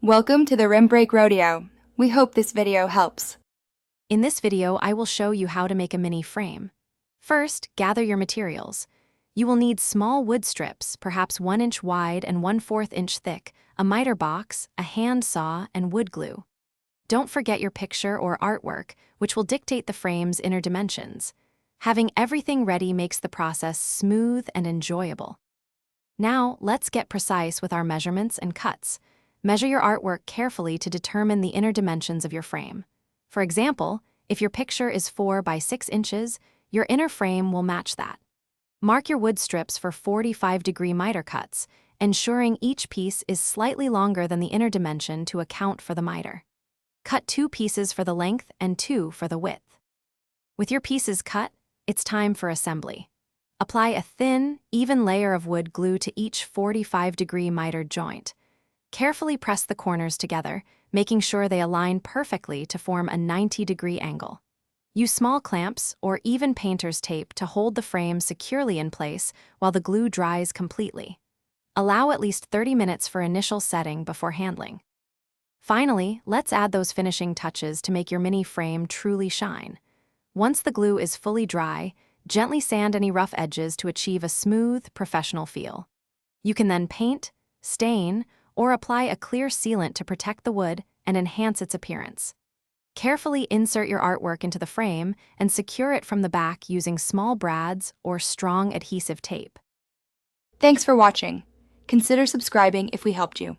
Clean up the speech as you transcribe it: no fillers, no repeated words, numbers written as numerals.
Welcome to the Rim Break Rodeo. We hope this video helps. In this video, I will show you how to make a mini frame. First, gather your materials. You will need small wood strips, perhaps 1 inch wide and 1/4 inch thick, a miter box, a hand saw, and wood glue. Don't forget your picture or artwork, which will dictate the frame's inner dimensions. Having everything ready makes the process smooth and enjoyable. Now, let's get precise with our measurements and cuts. Measure your artwork carefully to determine the inner dimensions of your frame. For example, if your picture is 4 by 6 inches, your inner frame will match that. Mark your wood strips for 45-degree miter cuts, ensuring each piece is slightly longer than the inner dimension to account for the miter. Cut 2 pieces for the length and 2 for the width. With your pieces cut, it's time for assembly. Apply a thin, even layer of wood glue to each 45-degree miter joint. Carefully press the corners together, making sure they align perfectly to form a 90-degree angle. Use small clamps or even painter's tape to hold the frame securely in place while the glue dries completely. Allow at least 30 minutes for initial setting before handling. Finally, let's add those finishing touches to make your mini frame truly shine. Once the glue is fully dry, gently sand any rough edges to achieve a smooth, professional feel. You can then paint, stain, or apply a clear sealant to protect the wood and enhance its appearance. Carefully insert your artwork into the frame and secure it from the back using small brads or strong adhesive tape. Thanks for watching. Consider subscribing if we helped you.